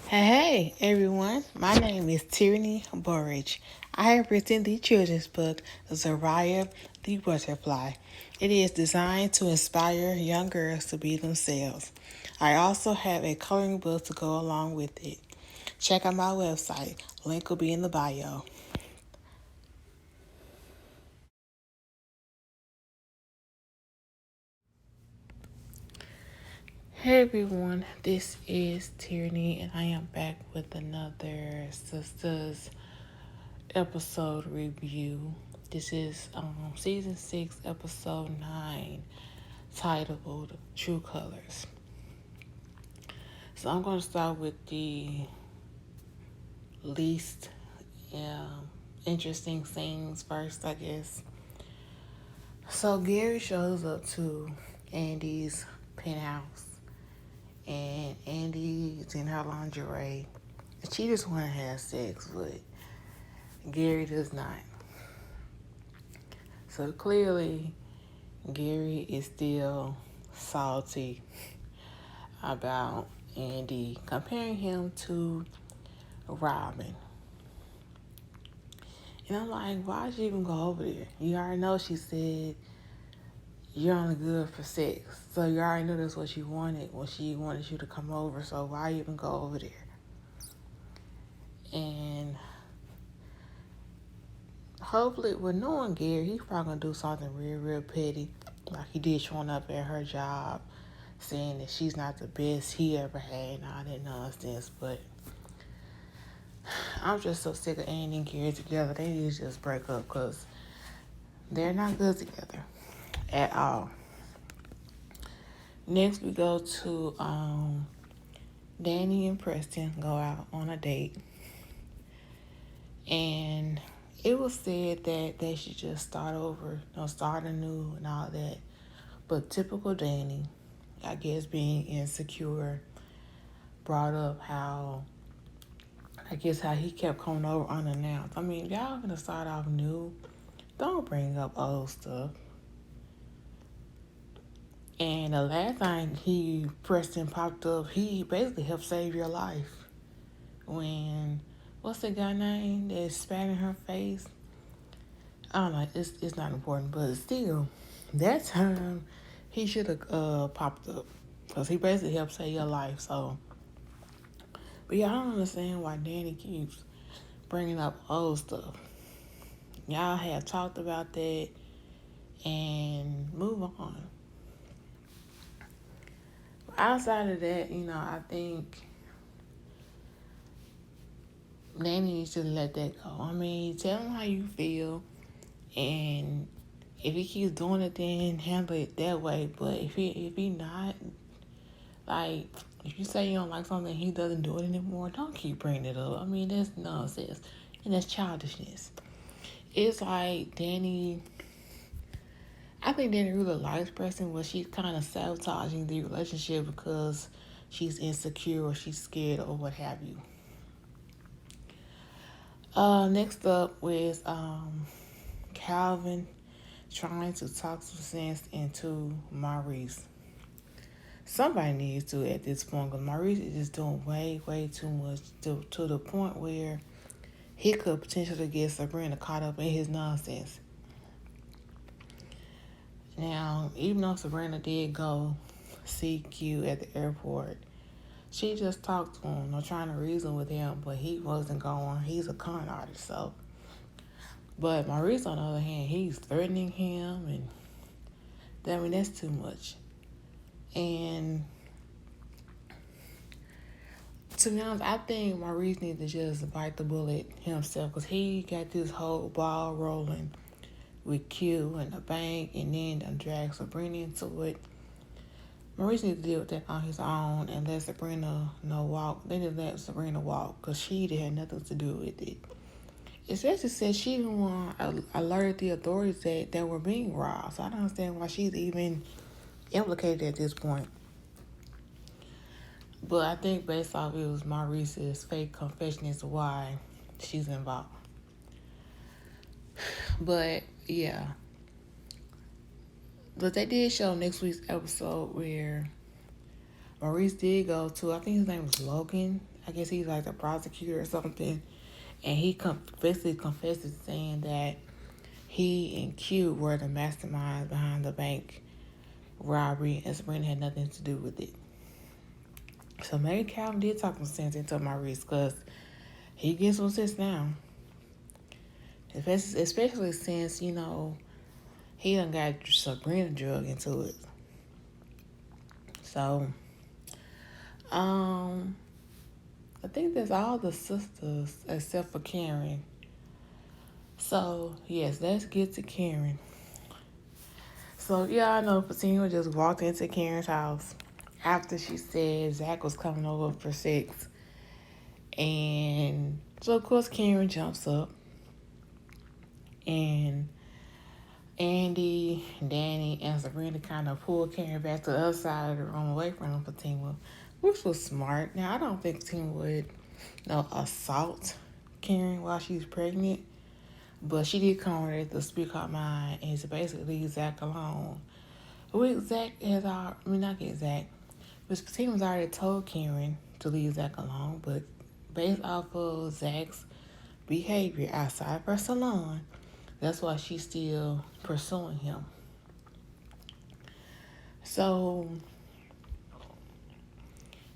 Hey everyone, my name is Tierney Burridge. I have written the children's book, Zariah the Butterfly. It is designed to inspire young girls to be themselves. I also have a coloring book to go along with it. Check out my website, link will be in the bio. Hey everyone, this is Tierney and I am back with another Sistas episode review. This is season 6, episode 9, titled True Colors. So I'm going to start with the least interesting scenes first, I guess. So Gary shows up to Andy's penthouse, and Andy is in her lingerie. She just want to have sex, but Gary does not. So clearly, Gary is still salty about Andy comparing him to Robin. And I'm like, why'd you even go over there? You already know she said you're only good for sex. So you already knew that's what she wanted when she wanted you to come over. So why even go over there? And hopefully, with knowing Gary, he's probably going to do something real petty. Like he did showing up at her job saying that she's not the best he ever had and all that nonsense. But I'm just so sick of Andy and Gary together. They need to just break up because they're not good together at all. Next, we go to Danny and Preston go out on a date. And it was said that they should just start over, start anew and all that. But typical Danny, I guess being insecure, brought up how he kept coming over unannounced. I mean, y'all gonna start off new. Don't bring up old stuff. And the last time Preston popped up, he basically helped save your life. When, what's the guy name that spat in her face? I don't know, it's not important, but still, that time he should have popped up. Because he basically helped save your life, so. But yeah, I don't understand why Danny keeps bringing up old stuff. Y'all have talked about that and move on. Outside of that, I think Danny needs to let that go. I mean, tell him how you feel, and if he keeps doing it, then handle it that way. But if he not, like, if you say you don't like something and he doesn't do it anymore, don't keep bringing it up. I mean, that's nonsense, and that's childishness. It's like I think Danny really likes Preston, but she's kind of sabotaging the relationship because she's insecure or she's scared or what have you. Next up was Calvin trying to talk some sense into Maurice. Somebody needs to at this point because Maurice is just doing way too much to the point where he could potentially get Sabrina caught up in his nonsense. Now, even though Sabrina did go see Q at the airport, she just talked to him or trying to reason with him, but he wasn't going. He's a con artist, so. But Maurice, on the other hand, he's threatening him, and that's too much. And to be honest, I think Maurice needs to just bite the bullet himself because he got this whole ball rolling with Q and the bank, and then drag Sabrina into it. Maurice needs to deal with that on his own and let Sabrina walk. They didn't let Sabrina walk because she had nothing to do with it. Especially since she didn't want to alert the authorities that were being robbed. So I don't understand why she's even implicated at this point. But I think based off it was Maurice's fake confession as to why she's involved. But yeah. But they did show next week's episode where Maurice did go to, I think his name was Logan. I guess he's like the prosecutor or something. And he basically confessed to saying that he and Q were the masterminds behind the bank robbery, and Sabrina had nothing to do with it. So maybe Calvin did talk some sense into Maurice, because he gets some sense now. Especially since, he done got Sabrina drug into it. So, I think that's all the sisters except for Karen. So, yes, let's get to Karen. So, yeah, I know Fatima just walked into Karen's house after she said Zach was coming over for sex. And so, of course, Karen jumps up. And Andy, Danny, and Sabrina kind of pulled Karen back to the other side of the room away from Fatima, which was smart. Now, I don't think Fatima would, assault Karen while she's pregnant. But she did come over there to speak her mind and to basically leave Zach alone. With Zach not get Zach, but Fatima's already told Karen to leave Zach alone, but based off of Zach's behavior outside of her salon, that's why she's still pursuing him. So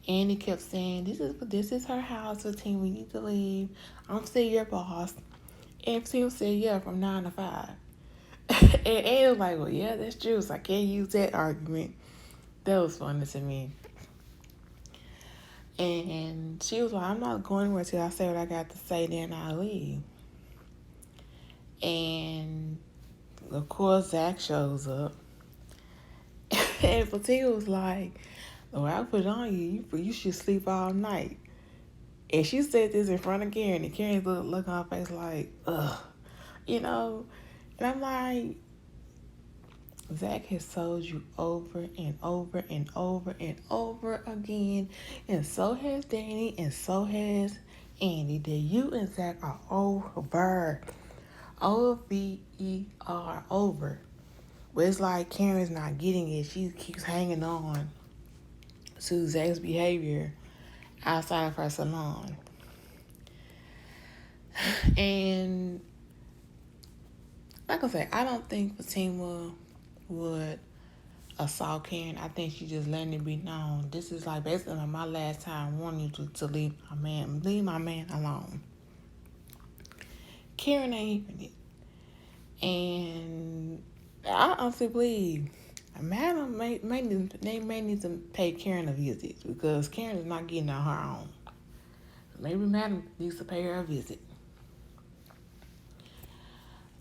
Andy kept saying, this is her house, Fatima, we need to leave. I'm still your boss. And Fatima said, yeah, from 9 to 5. And Andy was like, well, yeah, that's true, so I can't use that argument. That was funny to me. And she was like, I'm not going anywhere till I say what I got to say, then I'll leave. And, of course, Zach shows up. And Fatima was like, oh, I put it on you should sleep all night. And she said this in front of Karen, and Karen's look on her face like, ugh. And I'm like, Zach has told you over and over and over and over again, and so has Danny, and so has Andy, that you and Zach are over. O-V-E-R, over. But it's like Karen's not getting it. She keeps hanging on to Zach's behavior outside of her salon. And like I said, I don't think Fatima would assault Karen. I think she just letting it be known. This is like basically my last time warning you to leave my man alone. Karen ain't even it. And I honestly believe Madam may need to pay Karen a visit, because Karen is not getting on her own. Maybe Madam needs to pay her a visit.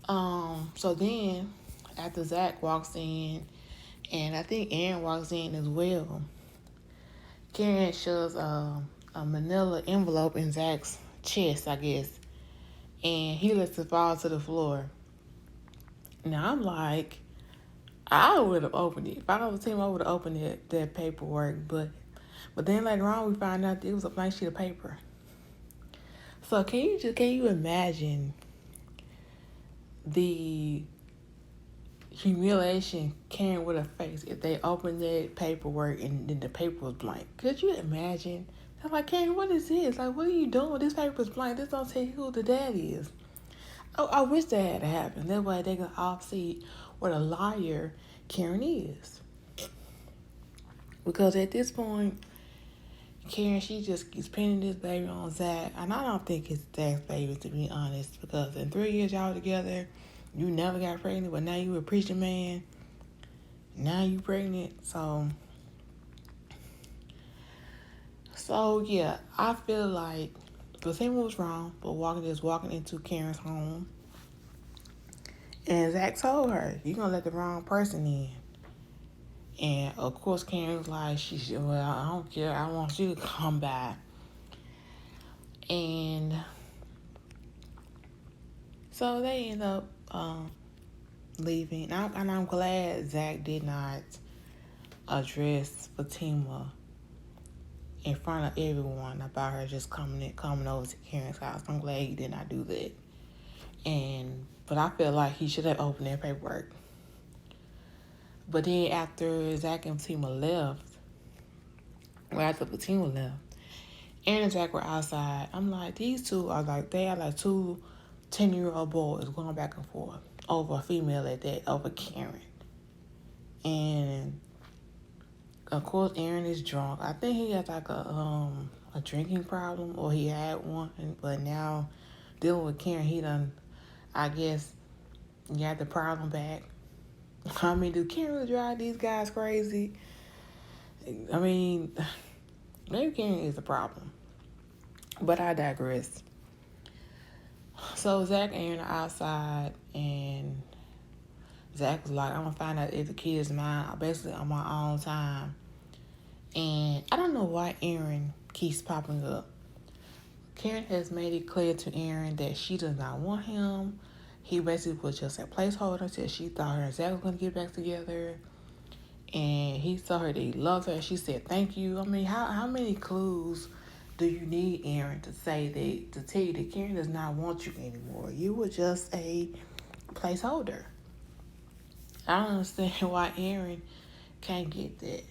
So then after Zach walks in, and I think Aaron walks in as well, Karen shoves a manila envelope in Zach's chest, I guess, and he lets it fall to the floor. Now I'm like, I would have opened it. If I was a team, I would have opened that paperwork. But then later on, we found out that it was a blank sheet of paper. So can you imagine the humiliation Karen would have faced if they opened that paperwork and then the paper was blank? Could you imagine? I'm like, Karen, what is this? Like, what are you doing? This paper is blank. This don't tell you who the dad is. Oh, I wish that had happened. That way they could all see what a liar Karen is. Because at this point, Karen, she just keeps pinning this baby on Zach. And I don't think it's Zach's baby, to be honest. Because in 3 years y'all together, you never got pregnant, but now you a preaching man. Now you pregnant. So yeah, I feel like Fatima was wrong, but walking into Karen's home. And Zach told her, you're going to let the wrong person in. And, of course, Karen was like, well, I don't care. I want you to come back. And so they end up leaving. And I'm glad Zach did not address Fatima in front of everyone about her just coming over to Karen's house. I'm glad he did not do that. But I feel like he should have opened that paperwork. But then after Zach and Fatima left, Well, after Fatima left, Aaron and Zach were outside. I'm like, these two are like, they are like two 10-year-old boys going back and forth over a female at that, over Karen. And of course, Aaron is drunk. I think he has like a drinking problem, or he had one, but now dealing with Karen, he done, I guess, got the problem back. I mean, do Karen really drive these guys crazy? I mean, maybe Karen is the problem, but I digress. So Zach and Aaron are outside, and Zach was like, I'm gonna find out if the kid is mine, basically on my own time. And I don't know why Aaron keeps popping up. Karen has made it clear to Aaron that she does not want him. He basically was just a placeholder till she thought her and Zach was going to get back together. And he told her that he loved her. She said, thank you. I mean, how many clues do you need, Aaron, to say that, to tell you that Karen does not want you anymore? You were just a placeholder. I don't understand why Aaron can't get that.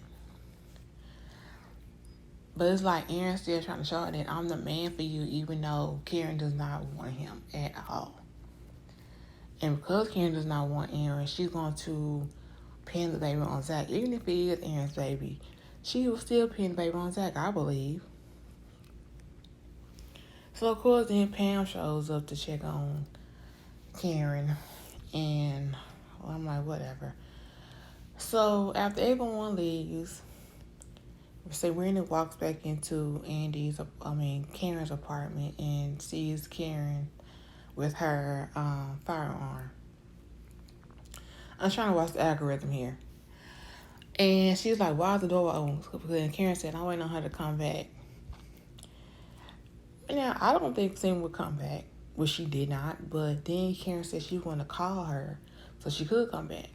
But it's like Aaron still trying to show her that I'm the man for you, even though Karen does not want him at all. And because Karen does not want Aaron, she's going to pin the baby on Zach. Even if it is Aaron's baby, she will still pin the baby on Zach, I believe. So, of course, then Pam shows up to check on Karen. And well, I'm like, whatever. So, after everyone leaves, Sabrina walks back into Karen's apartment and sees Karen with her firearm. I'm trying to watch the algorithm here. And she's like, why is the door open? And Karen said, I'm waiting on her to come back. Now, I don't think Sam would come back. Well, she did not. But then Karen said she was going to call her so she could come back.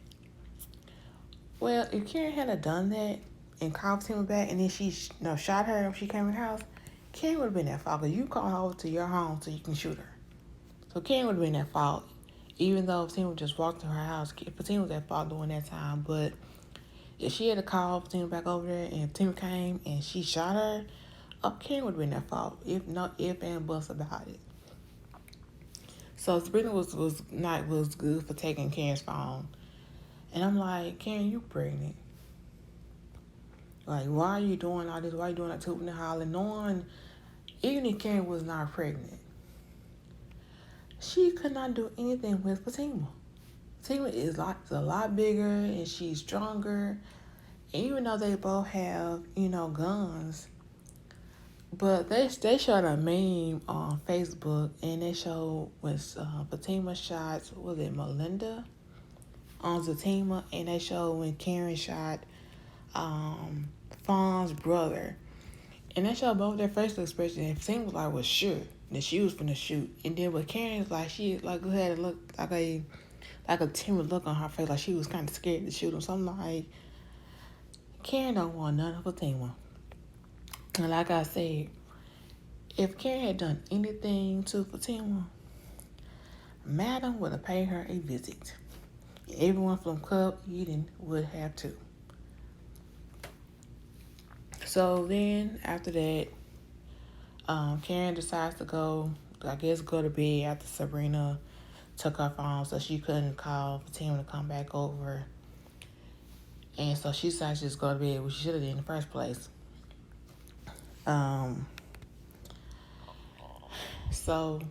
Well, if Karen had done that and called Tim back and then she shot her when she came in the house, Karen would have been at fault. Because you called her over to your home so you can shoot her. So Karen would have been at fault. Even though Fatima just walked to her house, Fatima was at fault during that time. But if she had called Fatima back over there and Fatima came and she shot her, Karen would have been at fault. If and buts about it. So Sabrina was good for taking Karen's phone. And I'm like, Karen, you pregnant. Like, why are you doing all this? Why are you doing that tubing and hollering? Knowing, even if Karen was not pregnant, she could not do anything with Fatima. Fatima is a lot bigger and she's stronger. And even though they both have, guns, but they showed a meme on Facebook and they showed when Fatima shot, was it Melinda? On Fatima, and they showed when Karen shot Fawn's brother. And they showed both their facial expressions, and Fatima was like, sure that she was finna shoot. And then with Karen's like, she had a look like a timid look on her face, like she was kind of scared to shoot him. So I'm like, Karen don't want none of Fatima. And like I said, if Karen had done anything to Fatima, Madam would have paid her a visit. Everyone from Club Eden would have too. So then after that, Karen decides to go to bed after Sabrina took her phone so she couldn't call Fatima to come back over. And so she decided to just go to bed, which she should have did in the first place. So,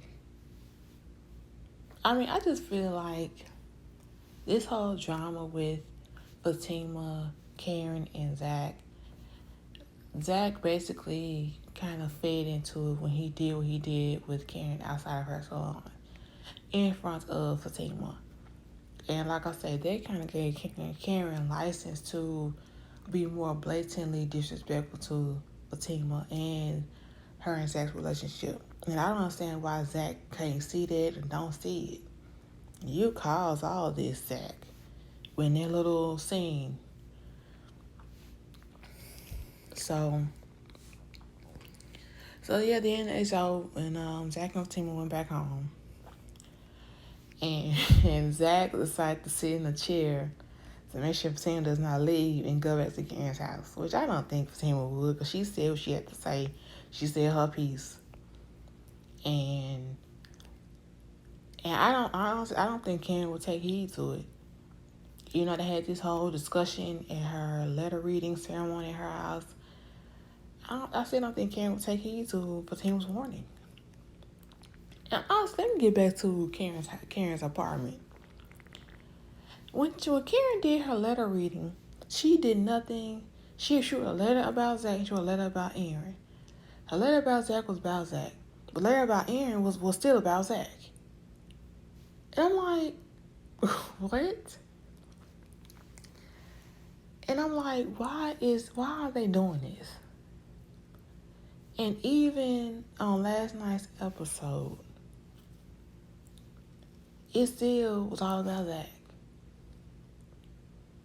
I just feel like this whole drama with Fatima, Karen, and Zach basically kind of fed into it when he did what he did with Karen outside of her salon in front of Fatima. And like I said, they kind of gave Karen license to be more blatantly disrespectful to Fatima and her and Zach's relationship. And I don't understand why Zach can't see that and don't see it. You caused all this, Zach, in that little scene. So yeah, then it's out, and Zach and Fatima went back home. And Zach decided to sit in a chair to make sure Fatima does not leave and go back to Karen's house, which I don't think Fatima would, because she said what she had to say. She said her piece, and I don't think Karen would take heed to it. You know, they had this whole discussion at her letter reading ceremony at her house. I still don't think Karen would take heed to Fatima's warning. And honestly, let me get back to Karen's apartment. When Karen did her letter reading, she did nothing. She wrote a letter about Zach and she wrote a letter about Aaron. Her letter about Zach was about Zach. The letter about Aaron was still about Zach. And I'm like, what? And I'm like, why are they doing this? And even on last night's episode, it still was all about Zach.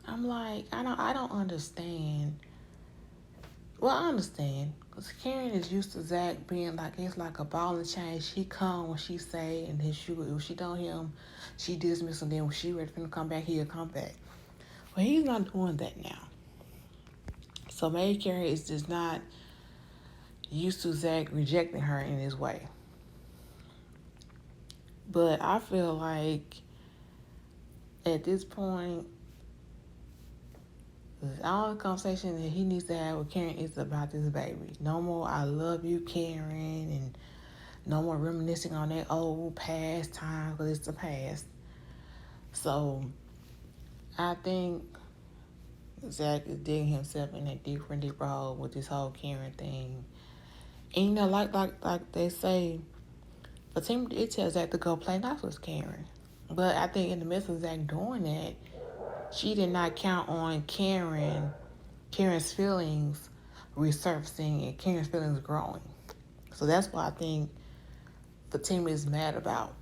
I'm like, I don't understand. Well, I understand, because Karen is used to Zach being like, it's like a ball and chain. She come when she say, and then if she don't hear him, she dismiss him. Then when she ready to come back, he'll come back. But he's not doing that now. So maybe Karen is just not used to Zach rejecting her in this way. But I feel like at this point, the only conversation that he needs to have with Karen is about this baby. No more I love you, Karen, and no more reminiscing on that old past time, because it's the past. So I think Zach is digging himself in a deeper and deeper hole with this whole Karen thing. And you know, like they say, Fatima did tell Zach to go play nice with Karen. But I think in the midst of Zach doing that, she did not count on Karen's feelings resurfacing and Karen's feelings growing. So that's what I think Fatima is mad about.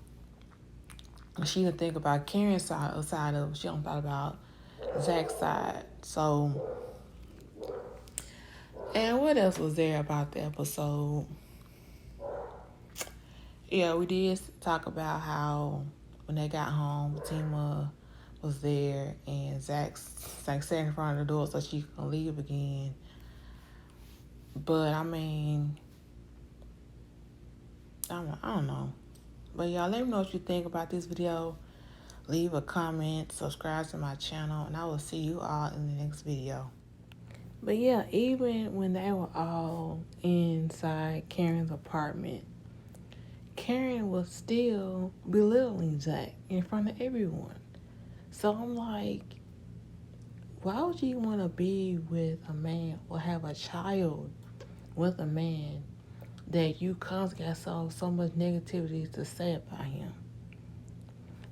She didn't think about Karen's side of it. She don't thought about Zach's side. So, and what else was there about the episode? Yeah, we did talk about how when they got home, Fatima was there and Zach sat in front of the door so she could leave again. But I mean, I don't know. But y'all, let me know what you think about this video. Leave a comment, subscribe to my channel, and I will see you all in the next video. But yeah, even when they were all inside Karen's apartment, Karen was still belittling Zach in front of everyone. So I'm like, why would you want to be with a man or have a child with a man that you constantly got so much negativity to say about him?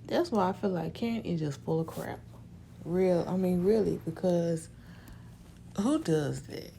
That's why I feel like Karen is just full of crap. Really, because who does that?